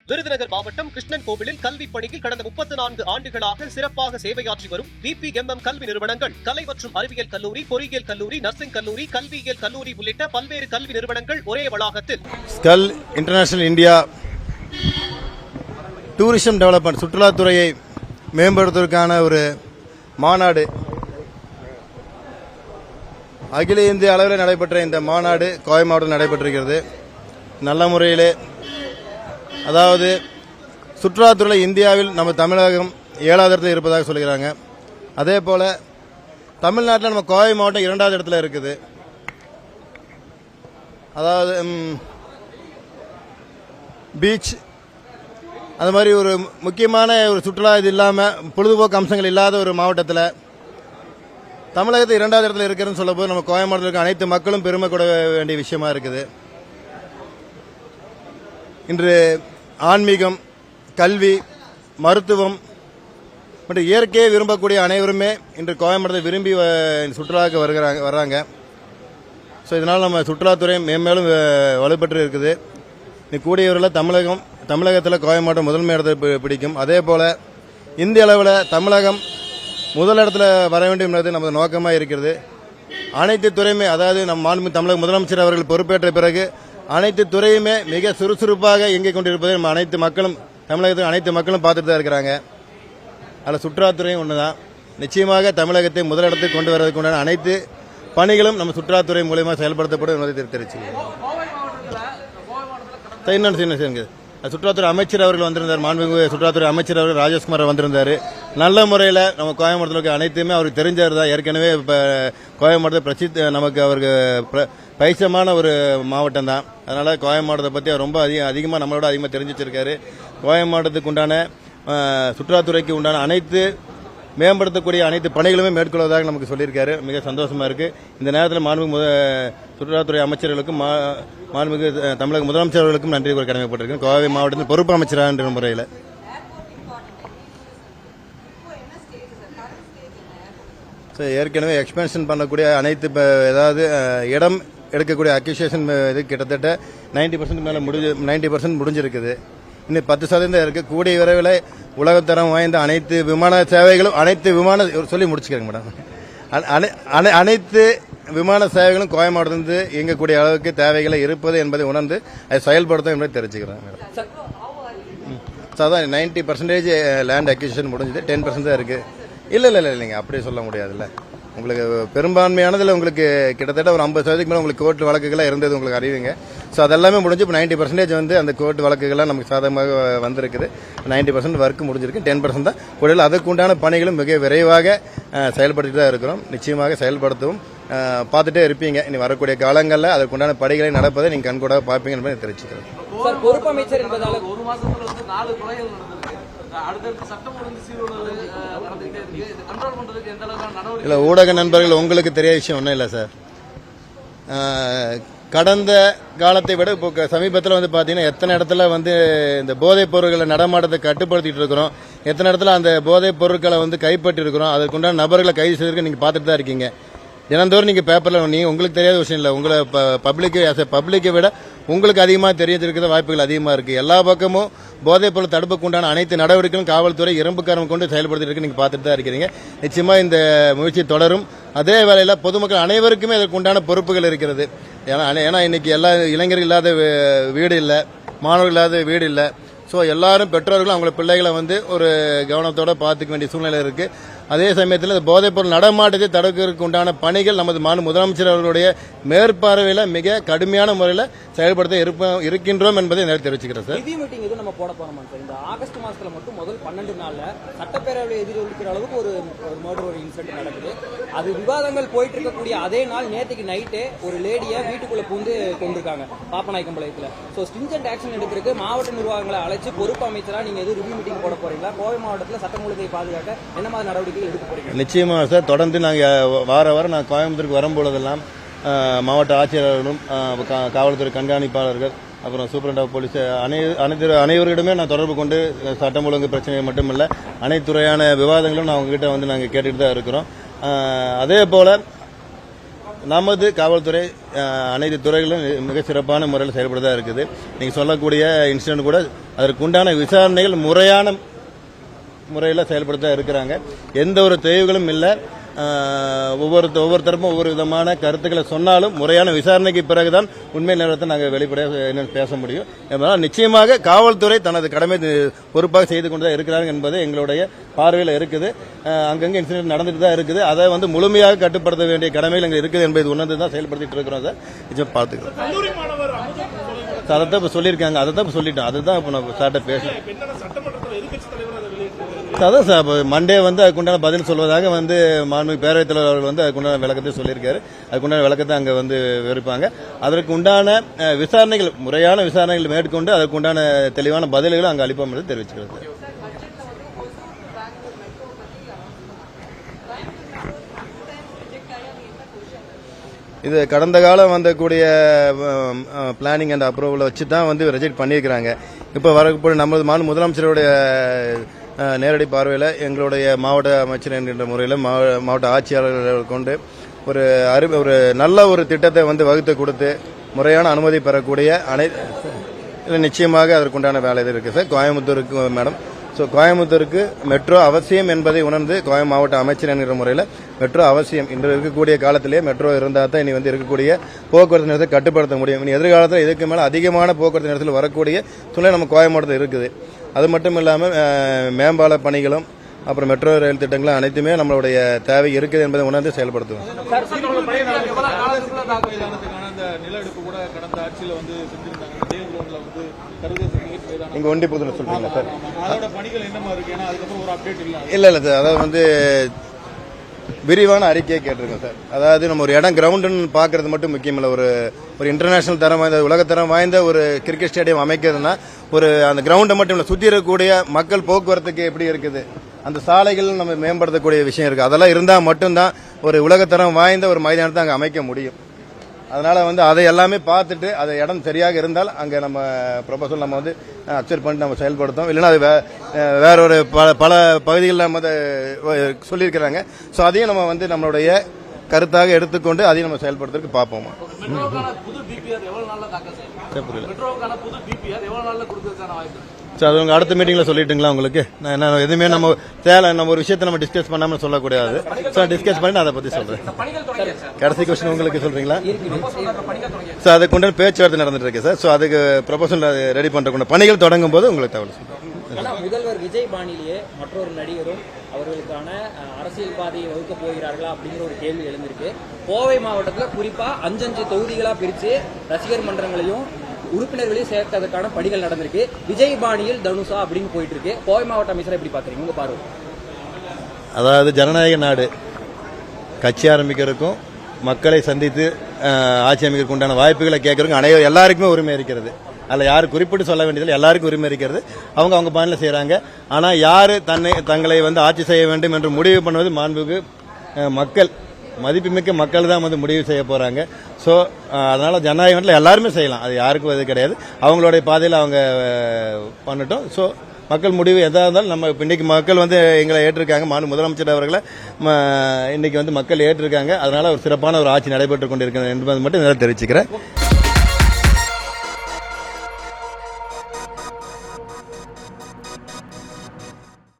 விருதுநகர் மாவட்டம் கிருஷ்ணன் கோவிலில் கல்விப் பணியில் கடந்த 34 ஆண்டுகளாக சிறப்பாக சேவையாற்றி வரும் VPMM கல்வி நிறுவனங்கள், கலை மற்றும் அறிவியல் கல்லூரி, பொறியியல் கல்லூரி, நர்சிங் கல்லூரி, கல்வியியல் கல்லூரி உள்ளிட்ட பல்வேறு கல்வி நிறுவனங்கள் ஒரே வளாகத்தில் school international India tourism development சுற்றுலாத்துறையை மேம்படுத்துவதற்கான ஒரு மாநாடு அகில இந்திய அளவில் நடைபெற்ற இந்த மாநாடு கோவை மாவட்டத்தில் நடைபெற்றிருக்கிறது. நல்ல முறையிலே, அதாவது சுற்றுலாத்துறையில் இந்தியாவில் நம்ம தமிழகம் 7வது இடத்துல இருப்பதாக சொல்கிறாங்க. அதே போல தமிழ்நாட்டில் நம்ம கோவை மாவட்டம் 2வது இடத்துல இருக்குது. அதாவது பீச் அது மாதிரி ஒரு முக்கியமான ஒரு சுற்றுலா இது இல்லாமல் பொழுதுபோக்கு அம்சங்கள் இல்லாத ஒரு மாவட்டத்தில் தமிழகத்தில் 2வது இடத்துல இருக்கிறதுன்னு சொல்லும்போது நம்ம கோவை மாவட்டத்தில் இருக்க அனைத்து மக்களும் பெருமை கொள்ள வேண்டிய விஷயமா இருக்குது. இன்று ஆன்மீகம், கல்வி, மருத்துவம் மற்றும் இயற்கையை விரும்பக்கூடிய அனைவருமே இன்று கோவை மாவட்டத்தை விரும்பி சுற்றுலாவுக்கு வர்றாங்க. ஸோ இதனால் நம்ம சுற்றுலாத்துறை மேம்பேலும் வலுப்பெற்று இருக்குது. இது கூடியவரில் தமிழகத்தில் கோவை மாவட்டம் முதன்மை இடத்தை பிடிக்கும். அதே போல் இந்திய அளவில் தமிழகம் முதல் இடத்துல வர வேண்டும் என்பது நமது நோக்கமாக இருக்கிறது. அனைத்து துறையுமே, அதாவது நம்ம தமிழக முதலமைச்சர் அவர்கள் பொறுப்பேற்ற பிறகு அனைத்து துறையுமே மிக சுறுசுறுப்பாக இயங்கிக் கொண்டிருப்பதை நம்ம அனைத்து மக்களும், தமிழகத்தில் அனைத்து மக்களும் பார்த்துட்டு தான் இருக்கிறாங்க. அதில் சுற்றுலாத்துறையும் ஒன்று தான். நிச்சயமாக தமிழகத்தை முதலிடத்துக்கு கொண்டு வரதுக்கு உண்டான அனைத்து பணிகளும் நம்ம சுற்றுலாத்துறை மூலமாக செயல்படுத்தப்படும் என்பதை தெரிவிச்சுக்கிறேன். சுற்றுலாத்துறை அமைச்சர் அவர்கள் வந்திருந்தார். மாண்புமிகு சுற்றுலாத்துறை அமைச்சர் அவர்கள் ராஜேஷ்குமார் வந்திருந்தார். நல்ல முறையில் நம்ம கோயம்புத்தூருக்கு அனைத்துமே அவருக்கு தெரிஞ்சவர் தான். ஏற்கனவே இப்போ கோயம்புத்தூர் நமக்கு அவருக்கு பைசமான ஒரு மாவட்டம் தான். அதனால் கோவை மாவட்டத்தை பற்றி ரொம்ப அதிகமாக நம்மளோட அதிகமாக தெரிஞ்சு வச்சிருக்காரு. கோவை மாவட்டத்துக்கு உண்டான சுற்றுலாத்துறைக்கு உண்டான அனைத்து மேம்படுத்தக்கூடிய அனைத்து பணிகளுமே மேற்கொள்வதாக நமக்கு சொல்லியிருக்காரு. மிக சந்தோஷமாக இருக்குது. இந்த நேரத்தில் மாண்புமிகு சுற்றுலாத்துறை அமைச்சர்களுக்கும் மாண்புமிகு தமிழக முதலமைச்சர்களுக்கும் நன்றி கூற கடமைப்பட்டிருக்கேன். கோவை மாவட்டத்தில் பொறுப்பு அமைச்சராக என்ற முறையில் ஏற்கனவே எக்ஸ்பென்ஷன் பண்ணக்கூடிய அனைத்து ஏதாவது இடம் எடுக்கக்கூடிய அக்யூசியேஷன் இது கிட்டத்தட்ட 90% மேலே 90% முடிஞ்சிருக்குது. இன்னும் 10% இருக்குது. கூடிய விரைவில் உலகத்தரம் வாய்ந்த அனைத்து விமான சேவைகளும் சொல்லி முடிச்சுக்கிறேங்க மேடம். அனைத்து விமான சேவைகளும் கோவை மாவட்டத்திலிருந்து இயங்கக்கூடிய அளவுக்கு தேவைகளை இருப்பது என்பதை உணர்ந்து அதை செயல்படுத்தும் என்பதை தெரிவிச்சுக்கிறேன் மேடம். அதான் 90% லேண்ட் அக்யூசியேஷன் முடிஞ்சது, 10% தான் இருக்குது. இல்லைங்க, அப்படியே சொல்ல முடியாதுல்ல. உங்களுக்கு பெரும்பான்மையானதில் உங்களுக்கு கிட்டத்தட்ட ஒரு 50% மேலே உங்களுக்கு கோர்ட் வழக்குகளாக இருந்தது, உங்களுக்கு அறிவிங்க. ஸோ அதெல்லாமே முடிஞ்சு இப்போ 90% வந்து அந்த கோர்ட் வழக்குகள்லாம் நமக்கு சாதகமாக வந்திருக்குது. 90% ஒர்க் முடிஞ்சிருக்கு, 10% தான் கூடுதல். அதற்குண்டான பணிகளும் மிக விரைவாக செயல்படுத்திட்டு தான் இருக்கிறோம். நிச்சயமாக செயல்படுத்தவும் பார்த்துட்டே இருப்பீங்க. இனி வரக்கூடிய காலங்களில் அதற்குண்டான பணிகளை நடப்பதை நீங்கள் கண்கூடாக பார்ப்பீங்க என்பதை தெரிவிச்சுக்கிறேன். பொறுப்பு அமைச்சர் என்பதால் ஒரு மாசத்துல வந்து 4 கொலைகள் நடந்திருக்கு. அடுத்தடுத்து சட்டம் ஒழுங்கு சீர்குலைவு நடந்துகிட்டே இருக்கு. கண்ட்ரோல் பண்றதுக்கு எந்த அளவுக்கு நடவடிக்கை? இல்லை, ஊடக நண்பர்கள் உங்களுக்கு தெரியாத விஷயம் ஒன்றும் இல்லை சார். கடந்த காலத்தை விட இப்போ சமீபத்தில் வந்து பார்த்தீங்கன்னா எத்தனை இடத்துல வந்து இந்த போதைப் பொருட்களை நடமாட்டத்தை கட்டுப்படுத்திட்டு இருக்கிறோம், எத்தனை இடத்துல அந்த போதைப் பொருட்களை வந்து கைப்பற்றி இருக்கிறோம், அதற்குண்டான நபர்களை கைது செய்திருக்க நீங்கள் பார்த்துட்டு தான் இருக்கீங்க. தினந்தோறும் நீங்கள் பேப்பரில் உங்களுக்கு தெரியாத விஷயம் இல்லை. உங்களை பப்ளிக்கை விட உங்களுக்கு அதிகமாக தெரிஞ்சிருக்கிற வாய்ப்புகள் அதிகமாக இருக்குது. எல்லா பக்கமும் போதைப் பொருள் தடுப்புக்கு உண்டான அனைத்து நடவடிக்கைகளும் காவல்துறை இரும்புக்காரம் கொண்டு செயல்படுத்திட்டு இருக்கு. நீங்கள் பார்த்துட்டு தான் இருக்கிறீங்க. நிச்சயமாக இந்த முயற்சி தொடரும். அதே வேளையில் பொதுமக்கள் அனைவருக்குமே அதற்கு உண்டான பொறுப்புகள் இருக்கிறது. ஏன்னா இன்னைக்கு எல்லா இளைஞர்கள் இல்லாத வீடு இல்லை, மாணவர்கள் இல்லாத வீடு இல்லை. ஸோ எல்லாரும் பெற்றோர்களும் அவங்கள பிள்ளைகளை வந்து ஒரு கவனத்தோடு பார்த்துக்க வேண்டிய சூழ்நிலை இருக்குது. அதே சமயத்தில் இந்த போதைப்பொருள் நடமாட்டத்தை தடுக்கிறதுக்கு உண்டான பணிகள் நமது முதலமைச்சர் அவர்களுடைய மேற்பார்வையில் மிக கடுமையான முறையில் செயல்படுத்த இருக்கின்றோம் என்பதை நான் தெரிவிச்சுக்கிறேன் சார். மீட்டிங் எதுவும் நம்ம போட போறோமா சார்? இந்த ஆகஸ்ட் மாசத்துல மட்டும் முதல் 12 நாள்ல சட்டப்பேரவையில் எதிரொலிக்கிற அளவுக்கு ஒரு மர்டர் இன்சிடென்ட் நடக்குது. அது விவாதங்கள் போயிட்டு இருக்கக்கூடிய அதே நாள் நேற்றுக்கு நைட்டே ஒரு லேடியை வீட்டுக்குள்ள பூந்து கொண்டிருக்காங்க பாப்பநாயக்கம்பாளையத்தில். ஸோ ஸ்ட்ரிஞ்சன்ட் ஆக்ஷன் எடுக்கிறதுக்கு மாவட்ட நிர்வாகங்களை அழைச்சு பொறுப்பு அமைச்சரா நீங்க எதுவும் ரிவ்யூ மீட்டிங் போட போறீங்களா? கோவை மாவட்டத்தில் சட்டம் ஒழுங்கை பாதுகாக்க என்ன மாதிரி நடவடிக்கை எடுக்க போறீங்க? நிச்சயமாக சார். தொடர்ந்து நாங்கள் வாரம் நான் கோயம்புத்தூருக்கு வரும்பொழுதெல்லாம் மாவட்ட ஆட்சியர்களும் காவல்துறை கண்காணிப்பாளர்கள் அப்புறம் சூப்பரண்ட் ஆஃப் போலீஸ் அனைவரிடமே நான் தொடர்பு கொண்டு சட்டம் ஒழுங்கு பிரச்சனை மட்டுமில்லை அனைத்து துறையான விவாதங்களும் நான் உங்ககிட்ட வந்து நாங்கள் கேட்டுட்டு தான் இருக்கிறோம். அதே போல நமது காவல்துறை அனைத்து துறைகளும் மிக சிறப்பான முறையில் செயல்படுதா இருக்குது. நீங்க சொல்லக்கூடிய இன்சிடென்ட் கூட அதற்கு உண்டான விசாரணைகள் முறையான முறையில் செயல்படுத்தா இருக்கிறாங்க. எந்த ஒரு தேவைகளும் இல்லை. ஒவ்வொரு தரப்பும் ஒவ்வொரு விதமான கருத்துக்களை சொன்னாலும் முறையான விசாரணைக்கு பிறகுதான் உண்மை நிலவரத்தை நாங்கள் வெளிப்படையாக பேச முடியும். அதனால் நிச்சயமாக காவல்துறை தனது கடமை பொறுப்பாக செய்து கொண்டு தான் இருக்கிறார்கள் என்பது எங்களுடைய பார்வையில் இருக்குது. அங்கங்கே இன்சிடென்ட் நடந்துட்டு தான் இருக்குது. அதை முழுமையாக கட்டுப்படுத்த வேண்டிய கடமைகள் எங்களுக்கு இருக்குது என்பதை உணர்ந்து தான் செயல்படுத்திட்டு இருக்கிறோம் சார். நிச்சயம் பார்த்துக்கிறோம். அதைத்தான் இப்போ சொல்லியிருக்காங்க. அதை தான் சொல்லிட்டோம். அதுதான் இப்போ நம்ம சார்ட்ட பேசுறோம். அதான் சார் மண்டே அதுக்குண்டான பதில் சொல்வதாக மாண்புமிகு பேரவைத் தலைவர் அவர்கள் அதுக்குண்டான விளக்கத்தை சொல்லியிருக்காரு. அதுக்குண்டான விளக்கத்தை அங்கே விவரிப்பாங்க. அதற்கு உண்டான விசாரணைகள் முறையான விசாரணைகள் மேற்கொண்டு அதற்குண்டான தெளிவான பதில்களை அங்கே அளிப்போம் என்று தெரிவிச்சுக்கிறது. இது கடந்த காலம் வந்தக்கூடிய பிளானிங் அண்ட் அப்ரூவலை வச்சு தான் ரிஜெக்ட் பண்ணியிருக்கிறாங்க. இப்போ வரக்கூடிய நமது முதலமைச்சருடைய நேரடி பார்வையில் எங்களுடைய மாவட்ட அமைச்சர் என்கின்ற முறையில் மாவட்ட ஆட்சியாளர்கள் கொண்டு ஒரு நல்ல ஒரு திட்டத்தை வகுத்து கொடுத்து முறையான அனுமதி பெறக்கூடிய நிச்சயமாக அதற்குண்டான வேலை இருக்கு சார். கோயம்புத்தூருக்கு மேடம், ஸோ கோயம்புத்தூருக்கு மெட்ரோ அவசியம் என்பதை உணர்ந்து மாவட்ட அமைச்சர் என்கிற முறையில் மெட்ரோ அவசியம். இன்று இருக்கக்கூடிய காலத்திலேயே மெட்ரோ இருந்தால் தான் இனி இருக்கக்கூடிய போக்குவரத்து நேரத்தை கட்டுப்படுத்த முடியும். இனி எதிர்காலத்தில் இதுக்கு மேலே அதிகமான போக்குவரத்து நேரத்தில் வரக்கூடிய சூழ்நிலை நம்ம கோயம்புத்தூர் இருக்குது. அது மட்டும் இல்லாமல் மேம்பால பணிகளும் அப்புறம் மெட்ரோ ரயில் திட்டங்களும் அனைத்துமே நம்மளுடைய தேவை இருக்குது என்பதை உணர்ந்து செயல்படுத்துவோம். நீங்க ஒண்டி புதுல சொல்றீங்க சார். இல்ல சார், அதாவது விரிவான அறிக்கையை கேட்டிருக்கோம் சார். அதாவது நம்ம ஒரு இடம் கிரவுண்டுன்னு பாக்குறது மட்டும் முக்கியம் இல்லை. ஒரு இன்டர்நேஷனல் தரம் வாய்ந்த உலகத்தரம் வாய்ந்த ஒரு கிரிக்கெட் ஸ்டேடியம் அமைக்கிறதுனா அந்த கிரவுண்டை மட்டும் இல்லை, சுற்றி இருக்கக்கூடிய மக்கள் போக்குவரத்துக்கு எப்படி இருக்குது, அந்த சாலைகள் நம்ம மேம்படுத்தக்கூடிய விஷயம் இருக்கு. அதெல்லாம் இருந்தால் மட்டும்தான் ஒரு உலகத்தரம் வாய்ந்த ஒரு மைதானத்தை அங்கே அமைக்க முடியும். அதனால அதை எல்லாமே பார்த்துட்டு அது இடம் சரியாக இருந்தால் அங்கே நம்ம ப்ரொபோசல் நம்ம அக்செப்ட் பண்ணி நம்ம செயல்படுத்தோம். இல்லைன்னா அது வேற ஒரு பல பகுதிகளில் நம்ம சொல்லியிருக்கிறாங்க. ஸோ அதையும் நம்ம நம்மளுடைய கருத்தாக எடுத்துக்கொண்டு அதையும் நம்ம செயல்படுத்துறதுக்கு பார்ப்போமா. சார் அது அடுத்த மீட்டிங்ல சொல்லிட்டுங்களா உங்களுக்கு? எதுவுமே நம்ம ஒரு விஷயத்தை நம்ம டிஸ்கஸ் பண்ணாம சொல்லக்கூடாது. சார் டிஸ்கஸ் பண்ணி அதை பத்தி சொல்றேன். கடைசி கொஸ்டின் உங்களுக்கு சொல்றீங்களா சார்? அதுக்கு உண்டான பேச்சுவார்த்தை நடந்துட்டு இருக்கு சார். ஸோ அதுக்கு ப்ரொபோசல் ரெடி பண்ற பணிகள் தொடங்கும் போது உங்களுக்கு தகவல் சொல்றேன். முதல்வர் விஜய் பாணியிலேயே மற்றொரு நடிகரும் அவர்களுக்கான அரசியல் பாதையை வகுக்க போகிறார்களா அப்படிங்கிற ஒரு கேள்வி எழுந்திருக்கு. கோவை மாவட்டத்தில் குறிப்பா 5 தொகுதிகளா பிரிச்சு ரசிகர் மன்றங்களையும் உறுப்பினர்களையும் சேர்க்கிறதுக்கான பணிகள் நடந்திருக்கு. விஜய் பாணியில் தனுஷா அப்படின்னு போயிட்டு இருக்கு. கோவை மாவட்ட அமைச்சரை எப்படி பாக்குறீங்க உங்க பார்வை? அதாவது ஜனநாயக நாடு, கட்சி ஆரம்பிக்கிறதுக்கும் மக்களை சந்தித்து ஆட்சி அமைக்கிறதுக்கு உண்டான வாய்ப்புகளை கேட்கறதுக்கும் எல்லாருக்குமே உரிமை இருக்கிறது. அதில் யாரும் குறிப்பிட்டு சொல்ல வேண்டியதில்லை, எல்லாருக்கும் உரிமை இருக்கிறது. அவங்க பாணியில் செய்யறாங்க. ஆனா யாரு தங்களை ஆட்சி செய்ய வேண்டும் என்று முடிவு பண்ணுவது மாண்புக்கு மக்கள், மதிப்புமிக்க மக்கள் தான் முடிவு செய்ய போறாங்க. ஸோ அதனால ஜனநாயகத்தில் எல்லாருமே செய்யலாம், அது யாருக்கும் அது கிடையாது. அவங்களுடைய பாதையில் அவங்க பண்ணட்டும். ஸோ மக்கள் முடிவு எதாக இருந்தாலும் நம்ம இன்னைக்கு மக்கள் எங்களை ஏற்றிருக்காங்க. முதலமைச்சர் அவர்களை இன்னைக்கு மக்கள் ஏற்றிருக்காங்க. அதனால ஒரு சிறப்பான ஒரு ஆட்சி நடைபெற்றுக் கொண்டிருக்கிறது என்பதை மட்டும் தெரிவிச்சுக்கிறேன்.